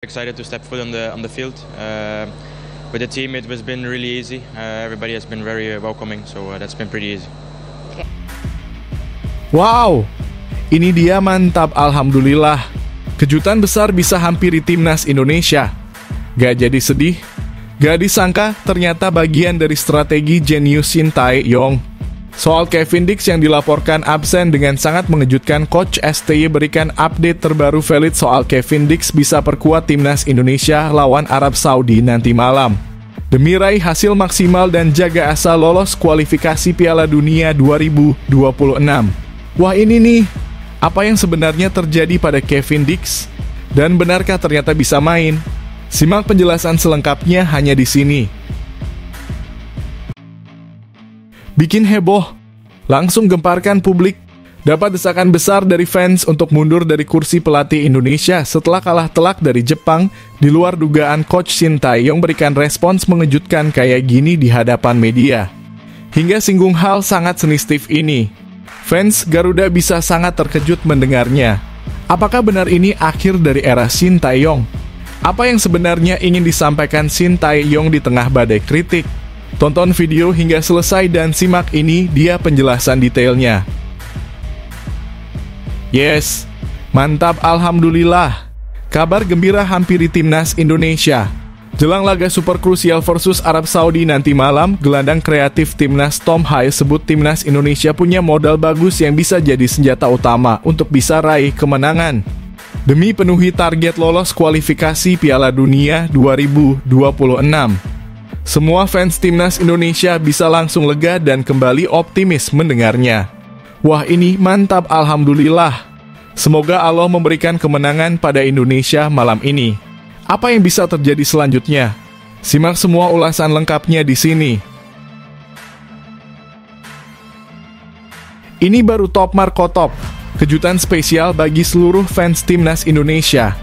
Excited to step foot on the field. With the team, it has been really easy. Everybody has been very welcoming, so that's been pretty easy. Wow, ini dia mantap, alhamdulillah. Kejutan besar bisa hampiri timnas Indonesia. Gak jadi sedih, gak disangka ternyata bagian dari strategi jenius Shin Tae-yong. Soal Kevin Dix yang dilaporkan absen dengan sangat mengejutkan, Coach STY berikan update terbaru valid soal Kevin Dix bisa perkuat timnas Indonesia lawan Arab Saudi nanti malam. Demi raih hasil maksimal dan jaga asa lolos kualifikasi Piala Dunia 2026. Wah, ini nih, apa yang sebenarnya terjadi pada Kevin Dix? Dan benarkah ternyata bisa main? Simak penjelasan selengkapnya hanya di sini. Bikin heboh, langsung gemparkan publik. Dapat desakan besar dari fans untuk mundur dari kursi pelatih Indonesia setelah kalah telak dari Jepang. Di luar dugaan, Coach Shin Tae-yong berikan respons mengejutkan kayak gini di hadapan media. Hingga singgung hal sangat sensitif ini. Fans Garuda bisa sangat terkejut mendengarnya. Apakah benar ini akhir dari era Shin Tae-yong? Apa yang sebenarnya ingin disampaikan Shin Tae-yong di tengah badai kritik? Tonton video hingga selesai dan simak ini dia penjelasan detailnya. Yes, mantap, alhamdulillah. Kabar gembira hampiri timnas Indonesia. Jelang laga super krusial versus Arab Saudi nanti malam, gelandang kreatif timnas Tom Haye sebut timnas Indonesia punya modal bagus yang bisa jadi senjata utama untuk bisa raih kemenangan. Demi penuhi target lolos kualifikasi Piala Dunia 2026. Semua fans timnas Indonesia bisa langsung lega dan kembali optimis mendengarnya. Wah, ini mantap, alhamdulillah. Semoga Allah memberikan kemenangan pada Indonesia malam ini. Apa yang bisa terjadi selanjutnya? Simak semua ulasan lengkapnya di sini. Ini baru top Marco Top. Kejutan spesial bagi seluruh fans timnas Indonesia.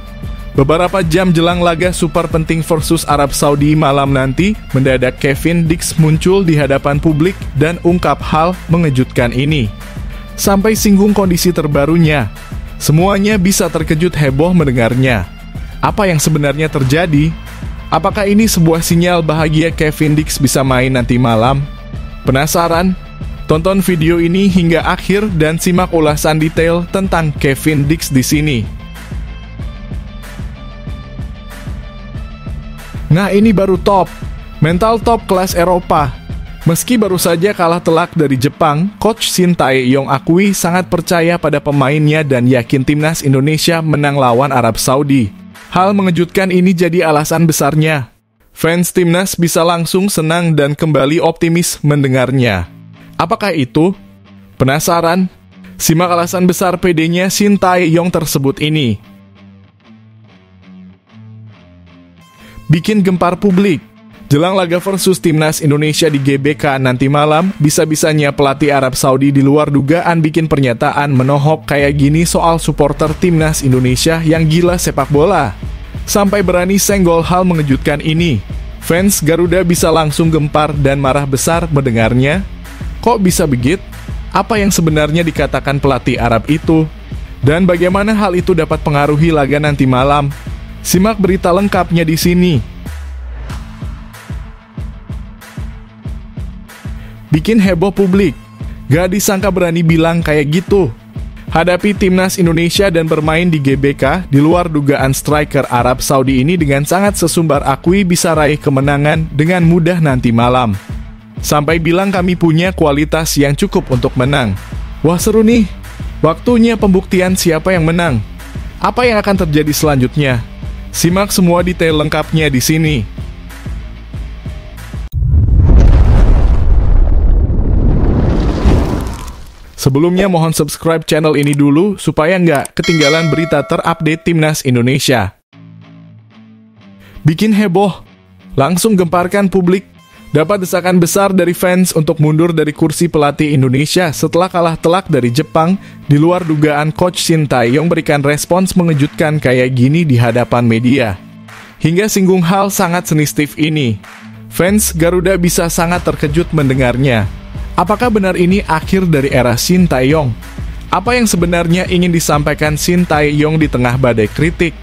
Beberapa jam jelang laga super penting versus Arab Saudi malam nanti, mendadak Kevin Dix muncul di hadapan publik dan ungkap hal mengejutkan ini. Sampai singgung kondisi terbarunya. Semuanya bisa terkejut heboh mendengarnya. Apa yang sebenarnya terjadi? Apakah ini sebuah sinyal bahagia Kevin Dix bisa main nanti malam? Penasaran? Tonton video ini hingga akhir dan simak ulasan detail tentang Kevin Dix di sini. Nah, ini baru top, mental top kelas Eropa. Meski baru saja kalah telak dari Jepang, Coach Shin Tae-yong akui sangat percaya pada pemainnya dan yakin timnas Indonesia menang lawan Arab Saudi. Hal mengejutkan ini jadi alasan besarnya. Fans timnas bisa langsung senang dan kembali optimis mendengarnya. Apakah itu? Penasaran? Simak alasan besar PD-nya Shin Tae-yong tersebut ini. Bikin gempar publik. Jelang laga versus timnas Indonesia di GBK nanti malam, bisa-bisanya pelatih Arab Saudi di luar dugaan bikin pernyataan menohok kayak gini soal supporter timnas Indonesia yang gila sepak bola. Sampai berani senggol hal mengejutkan ini. Fans Garuda bisa langsung gempar dan marah besar mendengarnya. Kok bisa begitu? Apa yang sebenarnya dikatakan pelatih Arab itu? Dan bagaimana hal itu dapat pengaruhi laga nanti malam? Simak berita lengkapnya di sini. Bikin heboh publik. Gak disangka berani bilang kayak gitu. Hadapi timnas Indonesia dan bermain di GBK, di luar dugaan striker Arab Saudi ini dengan sangat sesumbar akui bisa raih kemenangan dengan mudah nanti malam. Sampai bilang kami punya kualitas yang cukup untuk menang. Wah, seru nih. Waktunya pembuktian siapa yang menang. Apa yang akan terjadi selanjutnya? Simak semua detail lengkapnya di sini. Sebelumnya mohon subscribe channel ini dulu supaya nggak ketinggalan berita terupdate timnas Indonesia. Bikin heboh, langsung gemparkan publik. Dapat desakan besar dari fans untuk mundur dari kursi pelatih Indonesia setelah kalah telak dari Jepang. Di luar dugaan, Coach Shin Tae-yong berikan respons mengejutkan kayak gini di hadapan media. Hingga singgung hal sangat sensitif ini. Fans Garuda bisa sangat terkejut mendengarnya. Apakah benar ini akhir dari era Shin Tae-yong? Apa yang sebenarnya ingin disampaikan Shin Tae-yong di tengah badai kritik?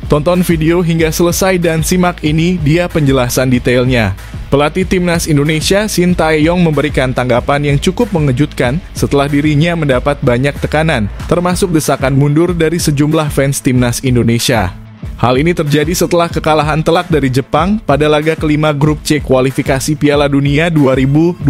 Tonton video hingga selesai dan simak ini dia penjelasan detailnya. Pelatih Timnas Indonesia Shin Tae-yong memberikan tanggapan yang cukup mengejutkan setelah dirinya mendapat banyak tekanan, termasuk desakan mundur dari sejumlah fans Timnas Indonesia. Hal ini terjadi setelah kekalahan telak dari Jepang pada laga kelima grup C kualifikasi Piala Dunia 2026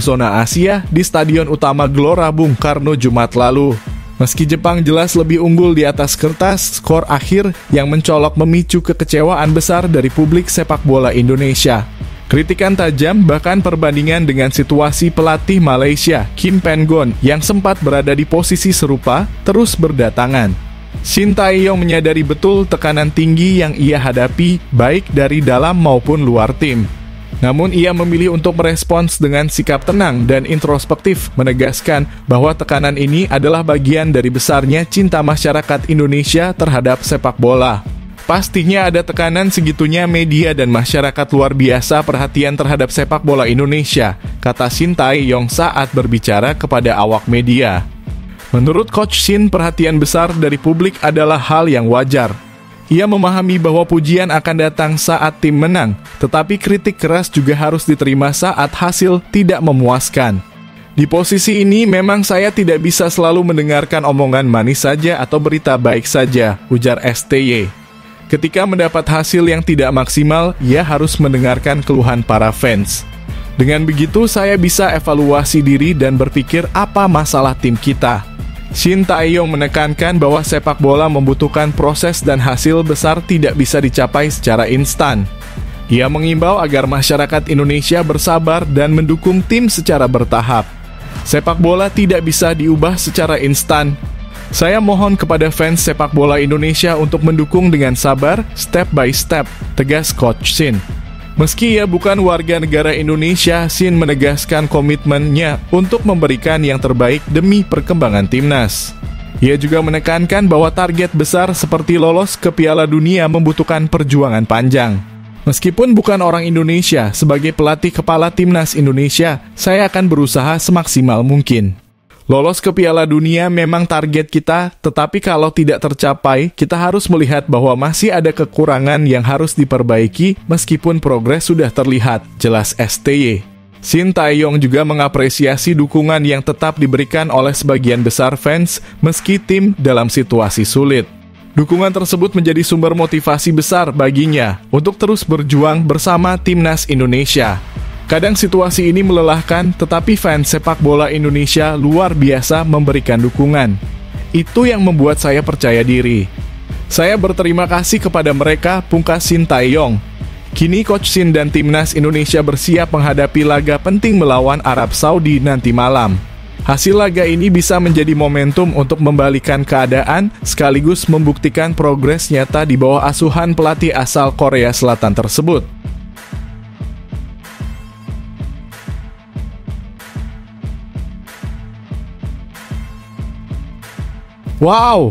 zona Asia di Stadion Utama Gelora Bung Karno Jumat lalu. Meski Jepang jelas lebih unggul di atas kertas, skor akhir yang mencolok memicu kekecewaan besar dari publik sepak bola Indonesia. Kritikan tajam bahkan perbandingan dengan situasi pelatih Malaysia, Kim Pan-gon, yang sempat berada di posisi serupa, terus berdatangan. Shin Tae-yong menyadari betul tekanan tinggi yang ia hadapi, baik dari dalam maupun luar tim. Namun ia memilih untuk merespons dengan sikap tenang dan introspektif, menegaskan bahwa tekanan ini adalah bagian dari besarnya cinta masyarakat Indonesia terhadap sepak bola. Pastinya ada tekanan segitunya media dan masyarakat luar biasa perhatian terhadap sepak bola Indonesia, kata Shin Tae-yong saat berbicara kepada awak media. Menurut Coach Shin, perhatian besar dari publik adalah hal yang wajar. Ia memahami bahwa pujian akan datang saat tim menang, tetapi kritik keras juga harus diterima saat hasil tidak memuaskan. Di posisi ini memang saya tidak bisa selalu mendengarkan omongan manis saja atau berita baik saja, ujar STY. Ketika mendapat hasil yang tidak maksimal, ia harus mendengarkan keluhan para fans. Dengan begitu, saya bisa evaluasi diri dan berpikir apa masalah tim kita. Shin Tae-yong menekankan bahwa sepak bola membutuhkan proses dan hasil besar tidak bisa dicapai secara instan. Ia mengimbau agar masyarakat Indonesia bersabar dan mendukung tim secara bertahap. Sepak bola tidak bisa diubah secara instan. Saya mohon kepada fans sepak bola Indonesia untuk mendukung dengan sabar, step by step, tegas Coach Shin. Meski ia bukan warga negara Indonesia, Shin menegaskan komitmennya untuk memberikan yang terbaik demi perkembangan timnas. Ia juga menekankan bahwa target besar seperti lolos ke Piala Dunia membutuhkan perjuangan panjang. Meskipun bukan orang Indonesia, sebagai pelatih kepala timnas Indonesia, saya akan berusaha semaksimal mungkin. Lolos ke Piala Dunia memang target kita, tetapi kalau tidak tercapai, kita harus melihat bahwa masih ada kekurangan yang harus diperbaiki meskipun progres sudah terlihat, jelas STY. Shin Tae-yong juga mengapresiasi dukungan yang tetap diberikan oleh sebagian besar fans meski tim dalam situasi sulit. Dukungan tersebut menjadi sumber motivasi besar baginya untuk terus berjuang bersama timnas Indonesia. Kadang situasi ini melelahkan, tetapi fans sepak bola Indonesia luar biasa memberikan dukungan. Itu yang membuat saya percaya diri. Saya berterima kasih kepada mereka, pungkas Shin Tae-yong. Kini Coach Shin dan timnas Indonesia bersiap menghadapi laga penting melawan Arab Saudi nanti malam. Hasil laga ini bisa menjadi momentum untuk membalikan keadaan, sekaligus membuktikan progres nyata di bawah asuhan pelatih asal Korea Selatan tersebut. Wow,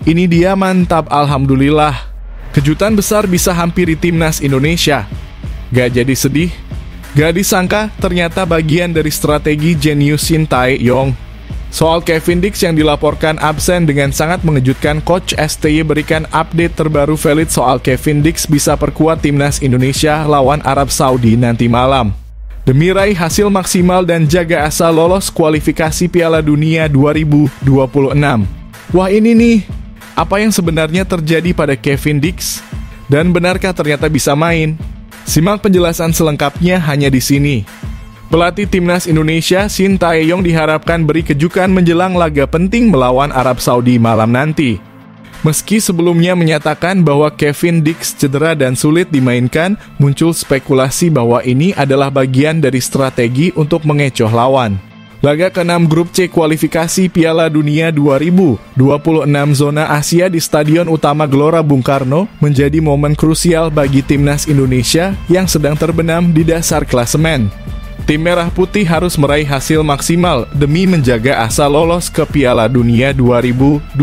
ini dia mantap, alhamdulillah. Kejutan besar bisa hampiri timnas Indonesia. Gak jadi sedih, gak disangka ternyata bagian dari strategi jenius Shin Tae-yong. Soal Kevin Dix yang dilaporkan absen dengan sangat mengejutkan, Coach STY berikan update terbaru valid soal Kevin Dix bisa perkuat timnas Indonesia lawan Arab Saudi nanti malam. Demi raih hasil maksimal dan jaga asa lolos kualifikasi Piala Dunia 2026. Wah, ini nih, apa yang sebenarnya terjadi pada Kevin Dix? Dan benarkah ternyata bisa main? Simak penjelasan selengkapnya hanya di sini. Pelatih timnas Indonesia Shin Tae-yong diharapkan beri kejutan menjelang laga penting melawan Arab Saudi malam nanti. Meski sebelumnya menyatakan bahwa Kevin Dix cedera dan sulit dimainkan, muncul spekulasi bahwa ini adalah bagian dari strategi untuk mengecoh lawan. Laga ke-6 grup C kualifikasi Piala Dunia 2026 zona Asia di Stadion Utama Gelora Bung Karno menjadi momen krusial bagi timnas Indonesia yang sedang terbenam di dasar klasemen. Tim Merah Putih harus meraih hasil maksimal demi menjaga asa lolos ke Piala Dunia 2026.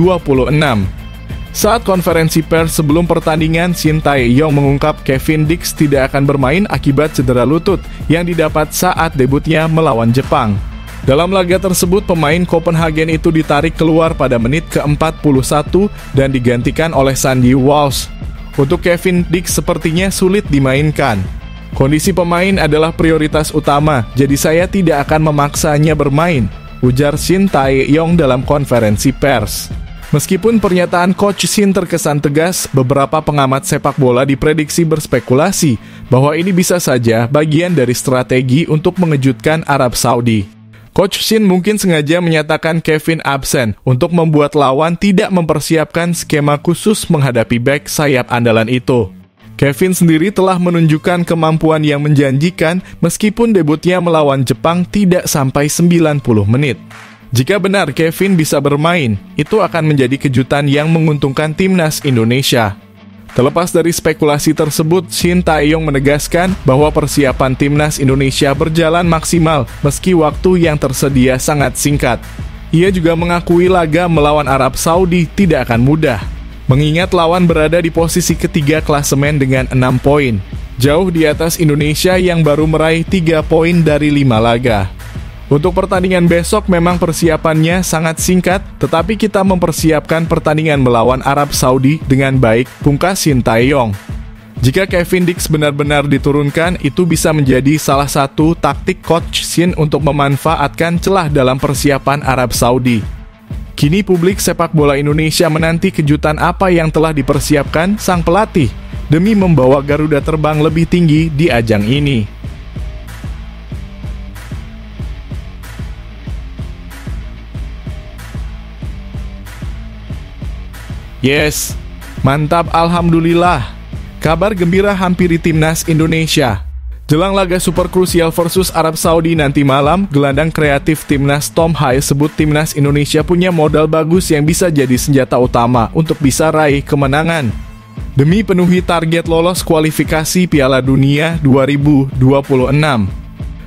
Saat konferensi pers sebelum pertandingan, Shin Tae-yong mengungkap Kevin Dix tidak akan bermain akibat cedera lutut yang didapat saat debutnya melawan Jepang. Dalam laga tersebut, pemain Copenhagen itu ditarik keluar pada menit ke-41 dan digantikan oleh Sandy Walsh. Untuk Kevin Dix sepertinya sulit dimainkan. Kondisi pemain adalah prioritas utama, jadi saya tidak akan memaksanya bermain, ujar Shin Tae-yong dalam konferensi pers. Meskipun pernyataan Coach Shin terkesan tegas, beberapa pengamat sepak bola diprediksi berspekulasi bahwa ini bisa saja bagian dari strategi untuk mengejutkan Arab Saudi. Coach Shin mungkin sengaja menyatakan Kevin absen untuk membuat lawan tidak mempersiapkan skema khusus menghadapi bek sayap andalan itu. Kevin sendiri telah menunjukkan kemampuan yang menjanjikan meskipun debutnya melawan Jepang tidak sampai 90 menit. Jika benar Kevin bisa bermain, itu akan menjadi kejutan yang menguntungkan timnas Indonesia. Terlepas dari spekulasi tersebut, Shin Tae-yong menegaskan bahwa persiapan timnas Indonesia berjalan maksimal meski waktu yang tersedia sangat singkat. Ia juga mengakui laga melawan Arab Saudi tidak akan mudah, mengingat lawan berada di posisi ketiga klasemen dengan 6 poin, jauh di atas Indonesia yang baru meraih 3 poin dari 5 laga. Untuk pertandingan besok memang persiapannya sangat singkat, tetapi kita mempersiapkan pertandingan melawan Arab Saudi dengan baik, pungkas Shin Tae-yong. Jika Kevin Dix benar-benar diturunkan, itu bisa menjadi salah satu taktik Coach Shin untuk memanfaatkan celah dalam persiapan Arab Saudi. Kini publik sepak bola Indonesia menanti kejutan apa yang telah dipersiapkan sang pelatih demi membawa Garuda terbang lebih tinggi di ajang ini. Yes, mantap, alhamdulillah. Kabar gembira hampiri timnas Indonesia. Jelang laga super krusial versus Arab Saudi nanti malam, gelandang kreatif timnas Tom Haye sebut timnas Indonesia punya modal bagus yang bisa jadi senjata utama untuk bisa raih kemenangan. Demi penuhi target lolos kualifikasi Piala Dunia 2026.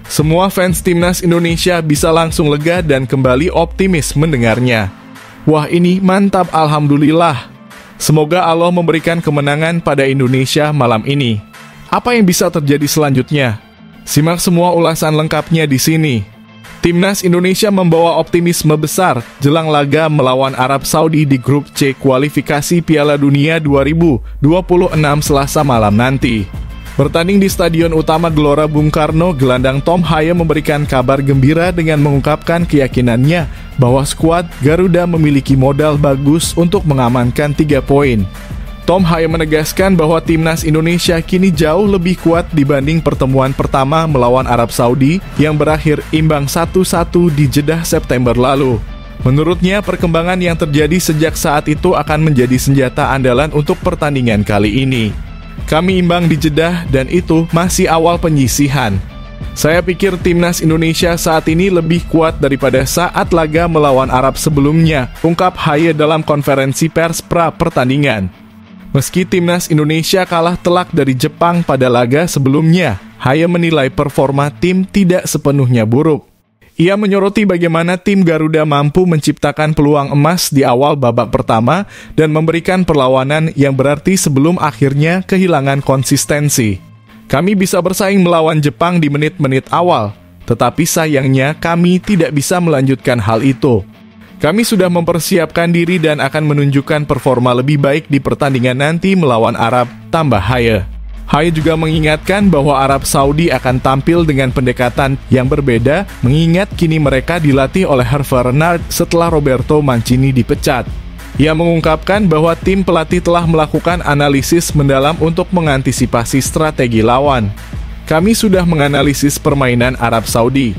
Semua fans timnas Indonesia bisa langsung lega dan kembali optimis mendengarnya. Wah, ini mantap, alhamdulillah. Semoga Allah memberikan kemenangan pada Indonesia malam ini. Apa yang bisa terjadi selanjutnya? Simak semua ulasan lengkapnya di sini. Timnas Indonesia membawa optimisme besar jelang laga melawan Arab Saudi di grup C kualifikasi Piala Dunia 2026 Selasa malam nanti. Bertanding di Stadion Utama Gelora Bung Karno, gelandang Tom Haye memberikan kabar gembira dengan mengungkapkan keyakinannya bahwa skuad Garuda memiliki modal bagus untuk mengamankan 3 poin. Tom Haye menegaskan bahwa timnas Indonesia kini jauh lebih kuat dibanding pertemuan pertama melawan Arab Saudi yang berakhir imbang 1-1 di Jeddah September lalu. Menurutnya, perkembangan yang terjadi sejak saat itu akan menjadi senjata andalan untuk pertandingan kali ini. Kami imbang di Jeddah dan itu masih awal penyisihan. Saya pikir timnas Indonesia saat ini lebih kuat daripada saat laga melawan Arab sebelumnya, ungkap Haye dalam konferensi pers pra-pertandingan. Meski timnas Indonesia kalah telak dari Jepang pada laga sebelumnya, Haye menilai performa tim tidak sepenuhnya buruk. Ia menyoroti bagaimana tim Garuda mampu menciptakan peluang emas di awal babak pertama dan memberikan perlawanan yang berarti sebelum akhirnya kehilangan konsistensi. Kami bisa bersaing melawan Jepang di menit-menit awal, tetapi sayangnya kami tidak bisa melanjutkan hal itu. Kami sudah mempersiapkan diri dan akan menunjukkan performa lebih baik di pertandingan nanti melawan Arab, tambah Haye. Haye juga mengingatkan bahwa Arab Saudi akan tampil dengan pendekatan yang berbeda, mengingat kini mereka dilatih oleh Hervé Renard setelah Roberto Mancini dipecat. Ia mengungkapkan bahwa tim pelatih telah melakukan analisis mendalam untuk mengantisipasi strategi lawan. Kami sudah menganalisis permainan Arab Saudi.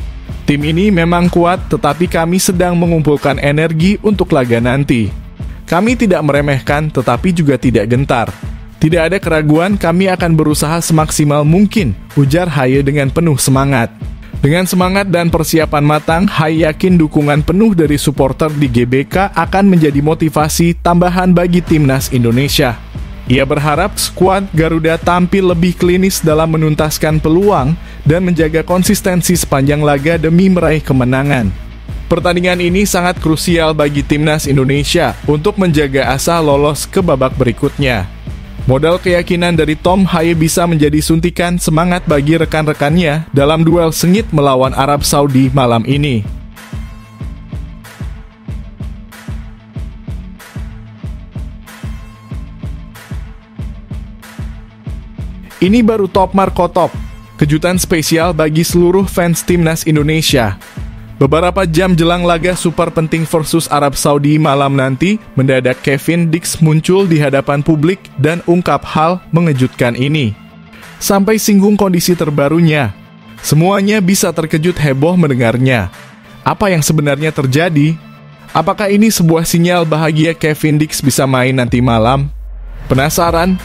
Tim ini memang kuat, tetapi kami sedang mengumpulkan energi untuk laga nanti. Kami tidak meremehkan, tetapi juga tidak gentar. Tidak ada keraguan, kami akan berusaha semaksimal mungkin, ujar Haye dengan penuh semangat. Dengan semangat dan persiapan matang, Haye yakin dukungan penuh dari supporter di GBK akan menjadi motivasi tambahan bagi timnas Indonesia. Ia berharap skuad Garuda tampil lebih klinis dalam menuntaskan peluang dan menjaga konsistensi sepanjang laga demi meraih kemenangan. Pertandingan ini sangat krusial bagi timnas Indonesia untuk menjaga asa lolos ke babak berikutnya. Modal keyakinan dari Tom Haye bisa menjadi suntikan semangat bagi rekan-rekannya dalam duel sengit melawan Arab Saudi malam ini. Ini baru top Marco Top. Kejutan spesial bagi seluruh fans timnas Indonesia. Beberapa jam jelang laga super penting versus Arab Saudi malam nanti, mendadak Kevin Dix muncul di hadapan publik dan ungkap hal mengejutkan ini. Sampai singgung kondisi terbarunya. Semuanya bisa terkejut heboh mendengarnya. Apa yang sebenarnya terjadi? Apakah ini sebuah sinyal bahagia Kevin Dix bisa main nanti malam? Penasaran?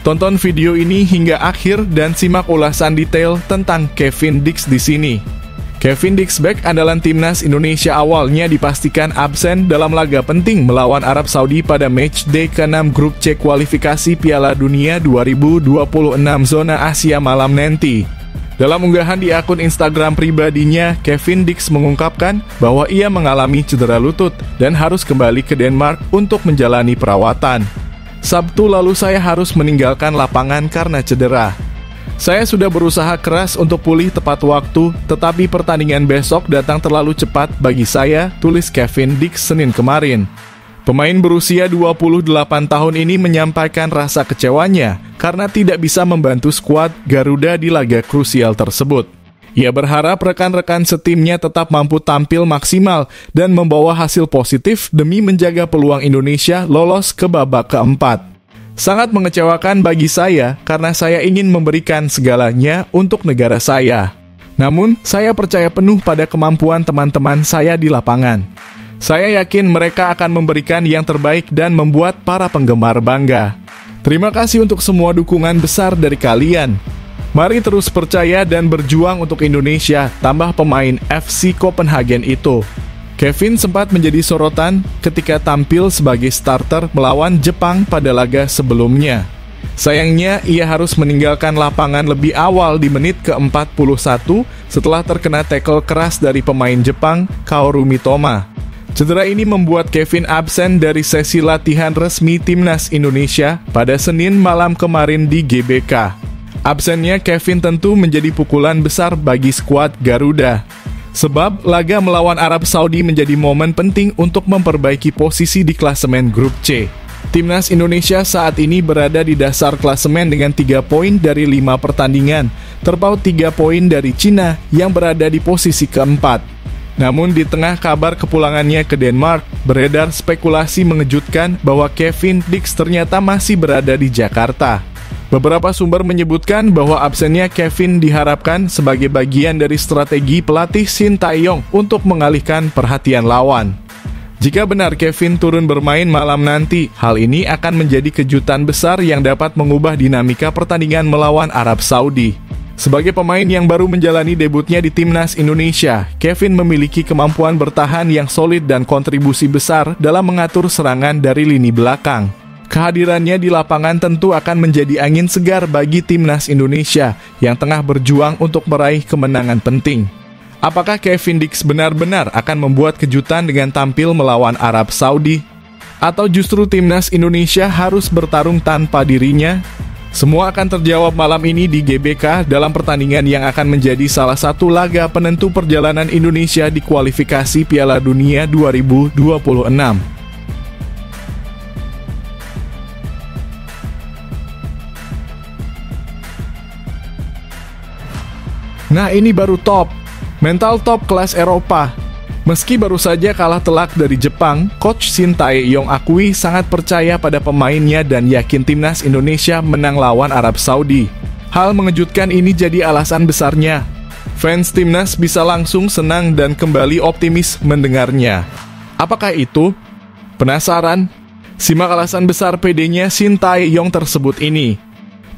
Tonton video ini hingga akhir dan simak ulasan detail tentang Kevin Dix di sini. Kevin Dix bek andalan timnas Indonesia awalnya dipastikan absen dalam laga penting melawan Arab Saudi pada matchday ke-6 grup C kualifikasi Piala Dunia 2026 zona Asia malam nanti. Dalam unggahan di akun Instagram pribadinya, Kevin Dix mengungkapkan bahwa ia mengalami cedera lutut dan harus kembali ke Denmark untuk menjalani perawatan. Sabtu lalu saya harus meninggalkan lapangan karena cedera. Saya sudah berusaha keras untuk pulih tepat waktu, tetapi pertandingan besok datang terlalu cepat bagi saya, tulis Kevin Dix Senin kemarin. Pemain berusia 28 tahun ini menyampaikan rasa kecewanya karena tidak bisa membantu skuad Garuda di laga krusial tersebut. Ia berharap rekan-rekan setimnya tetap mampu tampil maksimal dan membawa hasil positif demi menjaga peluang Indonesia lolos ke babak keempat. Sangat mengecewakan bagi saya karena saya ingin memberikan segalanya untuk negara saya. Namun, saya percaya penuh pada kemampuan teman-teman saya di lapangan. Saya yakin mereka akan memberikan yang terbaik dan membuat para penggemar bangga. Terima kasih untuk semua dukungan besar dari kalian. Mari terus percaya dan berjuang untuk Indonesia, tambah pemain FC Copenhagen itu. Kevin sempat menjadi sorotan ketika tampil sebagai starter melawan Jepang pada laga sebelumnya. Sayangnya, ia harus meninggalkan lapangan lebih awal di menit ke-41 setelah terkena tackle keras dari pemain Jepang, Kaoru Mitoma. Cedera ini membuat Kevin absen dari sesi latihan resmi Timnas Indonesia pada Senin malam kemarin di GBK. Absennya Kevin tentu menjadi pukulan besar bagi skuad Garuda. Sebab laga melawan Arab Saudi menjadi momen penting untuk memperbaiki posisi di klasemen grup C. Timnas Indonesia saat ini berada di dasar klasemen dengan 3 poin dari 5 pertandingan, terpaut 3 poin dari Cina yang berada di posisi keempat. Namun di tengah kabar kepulangannya ke Denmark, beredar spekulasi mengejutkan bahwa Kevin Dix ternyata masih berada di Jakarta. Beberapa sumber menyebutkan bahwa absennya Kevin diharapkan sebagai bagian dari strategi pelatih Shin Tae-yong untuk mengalihkan perhatian lawan. Jika benar Kevin turun bermain malam nanti, hal ini akan menjadi kejutan besar yang dapat mengubah dinamika pertandingan melawan Arab Saudi. Sebagai pemain yang baru menjalani debutnya di Timnas Indonesia, Kevin memiliki kemampuan bertahan yang solid dan kontribusi besar dalam mengatur serangan dari lini belakang. Kehadirannya di lapangan tentu akan menjadi angin segar bagi Timnas Indonesia yang tengah berjuang untuk meraih kemenangan penting. Apakah Kevin Dix benar-benar akan membuat kejutan dengan tampil melawan Arab Saudi? Atau justru Timnas Indonesia harus bertarung tanpa dirinya? Semua akan terjawab malam ini di GBK dalam pertandingan yang akan menjadi salah satu laga penentu perjalanan Indonesia di kualifikasi Piala Dunia 2026. Nah, ini baru top. Mental top kelas Eropa. Meski baru saja kalah telak dari Jepang, Coach Shin Tae-yong akui sangat percaya pada pemainnya dan yakin Timnas Indonesia menang lawan Arab Saudi. Hal mengejutkan ini jadi alasan besarnya. Fans Timnas bisa langsung senang dan kembali optimis mendengarnya. Apakah itu? Penasaran? Simak alasan besar PD-nya Shin Tae-yong tersebut ini.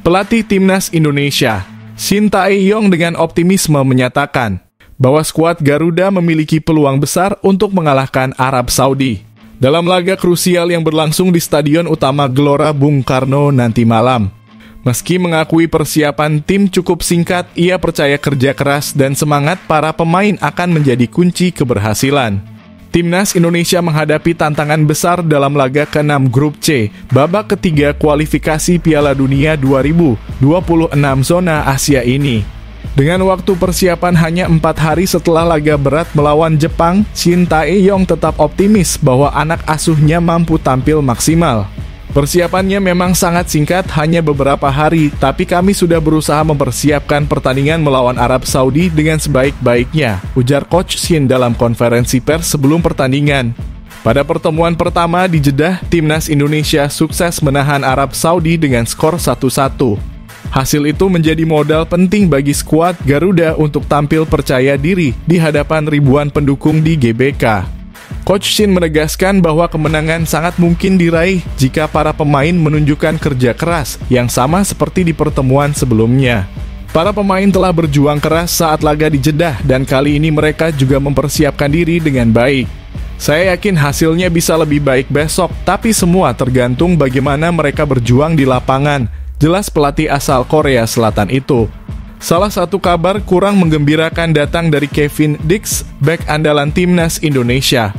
Pelatih Timnas Indonesia Shin Tae-yong dengan optimisme menyatakan bahwa skuad Garuda memiliki peluang besar untuk mengalahkan Arab Saudi dalam laga krusial yang berlangsung di Stadion Utama Gelora Bung Karno nanti malam. Meski mengakui persiapan tim cukup singkat, ia percaya kerja keras dan semangat para pemain akan menjadi kunci keberhasilan. Timnas Indonesia menghadapi tantangan besar dalam laga ke-6 Grup C, babak ketiga kualifikasi Piala Dunia 2026 zona Asia ini. Dengan waktu persiapan hanya 4 hari setelah laga berat melawan Jepang, Shin Tae-yong tetap optimis bahwa anak asuhnya mampu tampil maksimal. Persiapannya memang sangat singkat, hanya beberapa hari, tapi kami sudah berusaha mempersiapkan pertandingan melawan Arab Saudi dengan sebaik-baiknya, ujar Coach Shin dalam konferensi pers sebelum pertandingan. Pada pertemuan pertama di Jeddah, timnas Indonesia sukses menahan Arab Saudi dengan skor 1-1. Hasil itu menjadi modal penting bagi skuad Garuda untuk tampil percaya diri di hadapan ribuan pendukung di GBK. Coach Shin menegaskan bahwa kemenangan sangat mungkin diraih jika para pemain menunjukkan kerja keras yang sama seperti di pertemuan sebelumnya. Para pemain telah berjuang keras saat laga di Jeddah dan kali ini mereka juga mempersiapkan diri dengan baik. Saya yakin hasilnya bisa lebih baik besok, tapi semua tergantung bagaimana mereka berjuang di lapangan, jelas pelatih asal Korea Selatan itu. Salah satu kabar kurang menggembirakan datang dari Kevin Dix, bek andalan timnas Indonesia.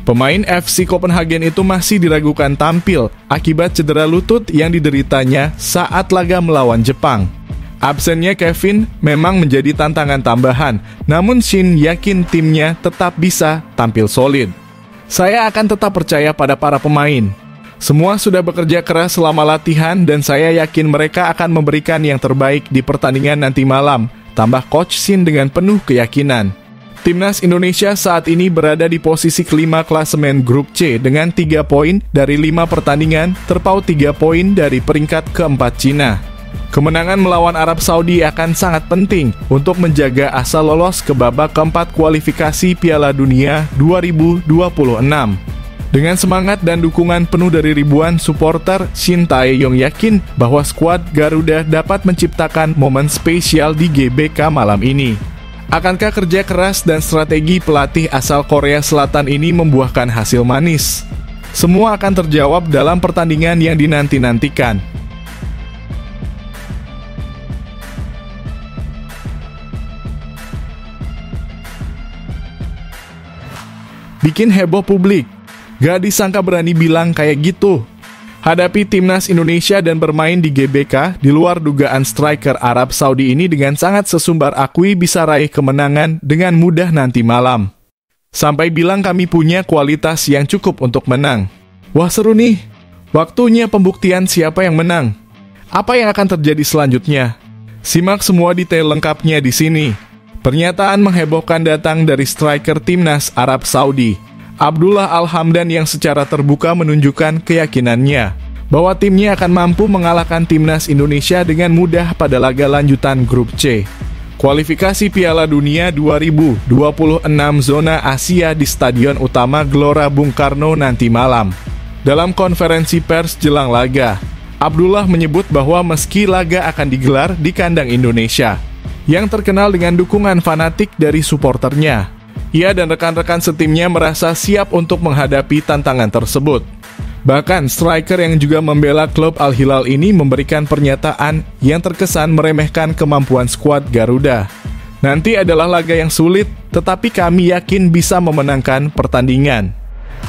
Pemain FC Copenhagen itu masih diragukan tampil akibat cedera lutut yang dideritanya saat laga melawan Jepang. Absennya Kevin memang menjadi tantangan tambahan, namun Shin yakin timnya tetap bisa tampil solid. Saya akan tetap percaya pada para pemain. Semua sudah bekerja keras selama latihan dan saya yakin mereka akan memberikan yang terbaik di pertandingan nanti malam, tambah Coach Shin dengan penuh keyakinan. Timnas Indonesia saat ini berada di posisi kelima klasemen grup C dengan 3 poin dari 5 pertandingan, terpaut 3 poin dari peringkat keempat Cina. Kemenangan melawan Arab Saudi akan sangat penting untuk menjaga asa lolos ke babak keempat kualifikasi Piala Dunia 2026. Dengan semangat dan dukungan penuh dari ribuan supporter, Shin Tae-yong yakin bahwa skuad Garuda dapat menciptakan momen spesial di GBK malam ini. Akankah kerja keras dan strategi pelatih asal Korea Selatan ini membuahkan hasil manis? Semua akan terjawab dalam pertandingan yang dinanti-nantikan. Bikin heboh publik. Gak disangka berani bilang kayak gitu. Hadapi timnas Indonesia dan bermain di GBK, di luar dugaan striker Arab Saudi ini dengan sangat sesumbar akui bisa raih kemenangan dengan mudah nanti malam. Sampai bilang kami punya kualitas yang cukup untuk menang. Wah seru nih. Waktunya pembuktian siapa yang menang. Apa yang akan terjadi selanjutnya? Simak semua detail lengkapnya di sini. Pernyataan menghebohkan datang dari striker timnas Arab Saudi, Abdullah Al-Hamdan, yang secara terbuka menunjukkan keyakinannya bahwa timnya akan mampu mengalahkan timnas Indonesia dengan mudah pada laga lanjutan grup C. Kualifikasi Piala Dunia 2026 zona Asia di Stadion Utama Gelora Bung Karno nanti malam. Dalam konferensi pers jelang laga, Abdullah menyebut bahwa meski laga akan digelar di kandang Indonesia, yang terkenal dengan dukungan fanatik dari suporternya, ia dan rekan-rekan setimnya merasa siap untuk menghadapi tantangan tersebut. Bahkan, striker yang juga membela klub Al-Hilal ini memberikan pernyataan yang terkesan meremehkan kemampuan skuad Garuda. Nanti adalah laga yang sulit, tetapi kami yakin bisa memenangkan pertandingan.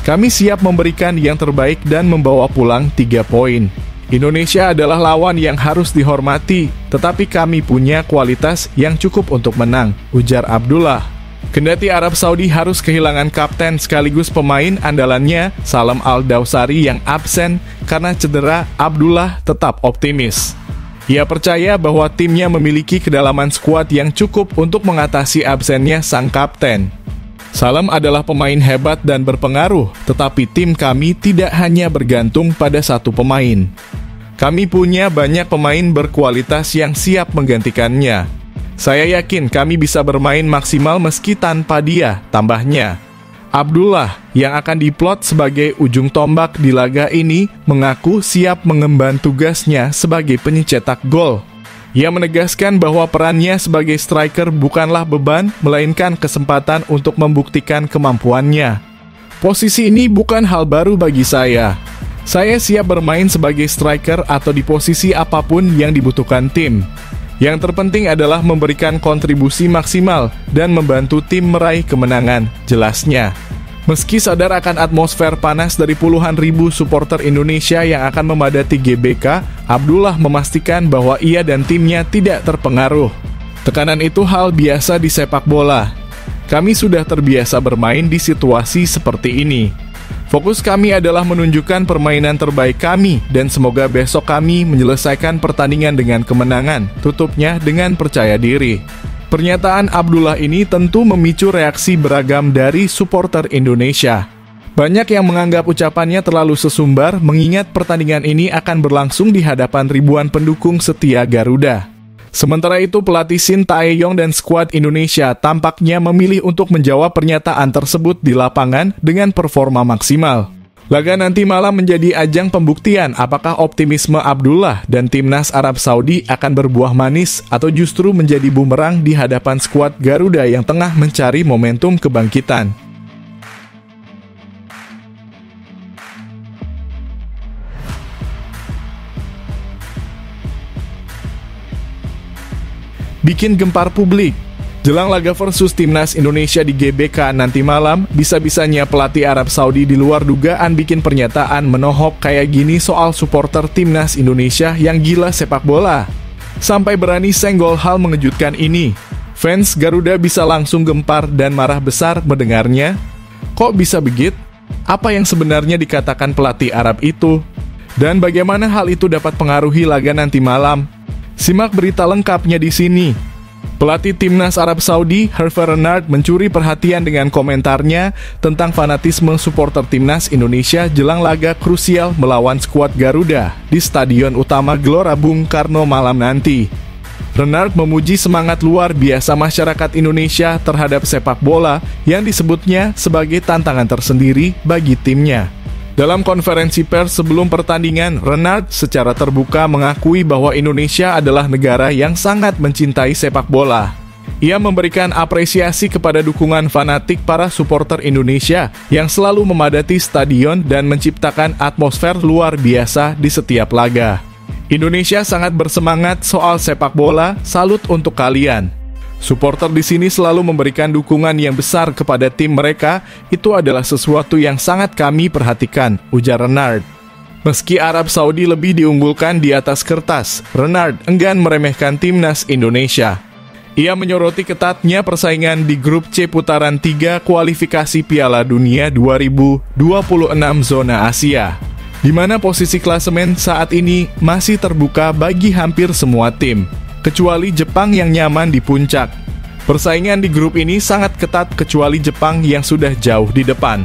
Kami siap memberikan yang terbaik dan membawa pulang 3 poin. Indonesia adalah lawan yang harus dihormati, tetapi kami punya kualitas yang cukup untuk menang, ujar Abdullah. Kendati Arab Saudi harus kehilangan kapten sekaligus pemain andalannya Salam Al-Dawsari yang absen karena cedera, Abdullah tetap optimis. Ia percaya bahwa timnya memiliki kedalaman skuad yang cukup untuk mengatasi absennya sang kapten. Salam adalah pemain hebat dan berpengaruh, tetapi tim kami tidak hanya bergantung pada satu pemain. Kami punya banyak pemain berkualitas yang siap menggantikannya. Saya yakin kami bisa bermain maksimal meski tanpa dia, tambahnya. Abdullah, yang akan diplot sebagai ujung tombak di laga ini, mengaku siap mengemban tugasnya sebagai pencetak gol. Ia menegaskan bahwa perannya sebagai striker bukanlah beban, melainkan kesempatan untuk membuktikan kemampuannya. Posisi ini bukan hal baru bagi saya. Saya siap bermain sebagai striker atau di posisi apapun yang dibutuhkan tim. Yang terpenting adalah memberikan kontribusi maksimal dan membantu tim meraih kemenangan, jelasnya. Meski sadar akan atmosfer panas dari puluhan ribu supporter Indonesia yang akan memadati GBK, Abdullah memastikan bahwa ia dan timnya tidak terpengaruh. Tekanan itu hal biasa di sepak bola. Kami sudah terbiasa bermain di situasi seperti ini. Fokus kami adalah menunjukkan permainan terbaik kami dan semoga besok kami menyelesaikan pertandingan dengan kemenangan, tutupnya dengan percaya diri. Pernyataan Abdullah ini tentu memicu reaksi beragam dari supporter Indonesia. Banyak yang menganggap ucapannya terlalu sesumbar mengingat pertandingan ini akan berlangsung di hadapan ribuan pendukung setia Garuda. Sementara itu, pelatih Shin Tae-yong dan skuad Indonesia tampaknya memilih untuk menjawab pernyataan tersebut di lapangan dengan performa maksimal. Laga nanti malam menjadi ajang pembuktian apakah optimisme Abdullah dan timnas Arab Saudi akan berbuah manis atau justru menjadi bumerang di hadapan skuad Garuda yang tengah mencari momentum kebangkitan. Bikin gempar publik. Jelang laga versus timnas Indonesia di GBK nanti malam, bisa-bisanya pelatih Arab Saudi di luar dugaan bikin pernyataan menohok kayak gini soal supporter timnas Indonesia yang gila sepak bola. Sampai berani senggol hal mengejutkan ini. Fans Garuda bisa langsung gempar dan marah besar mendengarnya. Kok bisa begitu? Apa yang sebenarnya dikatakan pelatih Arab itu? Dan bagaimana hal itu dapat pengaruhi laga nanti malam? Simak berita lengkapnya di sini. Pelatih timnas Arab Saudi, Hervé Renard, mencuri perhatian dengan komentarnya tentang fanatisme supporter timnas Indonesia jelang laga krusial melawan skuad Garuda di Stadion Utama Gelora Bung Karno malam nanti. Renard memuji semangat luar biasa masyarakat Indonesia terhadap sepak bola yang disebutnya sebagai tantangan tersendiri bagi timnya. Dalam konferensi pers sebelum pertandingan, Renard secara terbuka mengakui bahwa Indonesia adalah negara yang sangat mencintai sepak bola. Ia memberikan apresiasi kepada dukungan fanatik para supporter Indonesia yang selalu memadati stadion dan menciptakan atmosfer luar biasa di setiap laga. Indonesia sangat bersemangat soal sepak bola, salut untuk kalian. Supporter di sini selalu memberikan dukungan yang besar kepada tim mereka, itu adalah sesuatu yang sangat kami perhatikan, ujar Renard. Meski Arab Saudi lebih diunggulkan di atas kertas, Renard enggan meremehkan timnas Indonesia. Ia menyoroti ketatnya persaingan di grup C putaran 3 kualifikasi Piala Dunia 2026 zona Asia, di mana posisi klasemen saat ini masih terbuka bagi hampir semua tim, kecuali Jepang yang nyaman di puncak. Persaingan di grup ini sangat ketat kecuali Jepang yang sudah jauh di depan.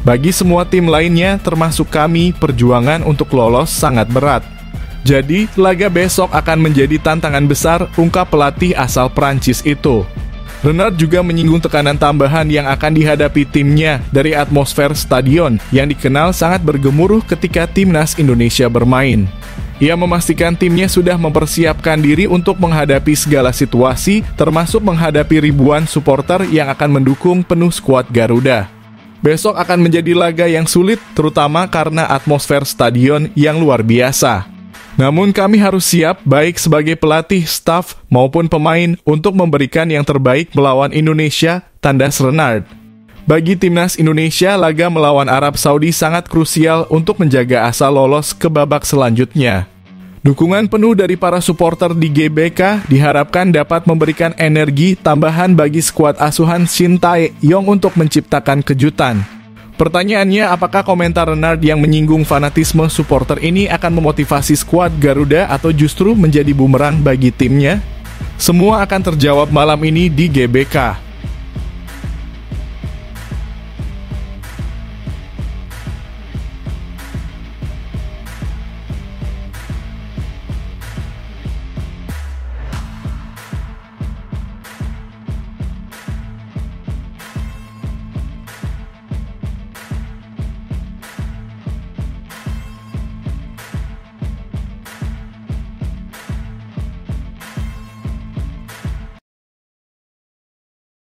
Bagi semua tim lainnya, termasuk kami, perjuangan untuk lolos sangat berat. Jadi, laga besok akan menjadi tantangan besar, ungkap pelatih asal Prancis itu. Renard juga menyinggung tekanan tambahan yang akan dihadapi timnya dari atmosfer stadion yang dikenal sangat bergemuruh ketika timnas Indonesia bermain. Ia memastikan timnya sudah mempersiapkan diri untuk menghadapi segala situasi, termasuk menghadapi ribuan supporter yang akan mendukung penuh skuad Garuda. Besok akan menjadi laga yang sulit, terutama karena atmosfer stadion yang luar biasa. Namun kami harus siap, baik sebagai pelatih, staf, maupun pemain, untuk memberikan yang terbaik melawan Indonesia, tandas Renard. Bagi timnas Indonesia, laga melawan Arab Saudi sangat krusial untuk menjaga asa lolos ke babak selanjutnya. Dukungan penuh dari para supporter di GBK diharapkan dapat memberikan energi tambahan bagi skuad asuhan Shin Tae-yong untuk menciptakan kejutan. Pertanyaannya, apakah komentar Renard yang menyinggung fanatisme supporter ini akan memotivasi skuad Garuda atau justru menjadi bumerang bagi timnya? Semua akan terjawab malam ini di GBK.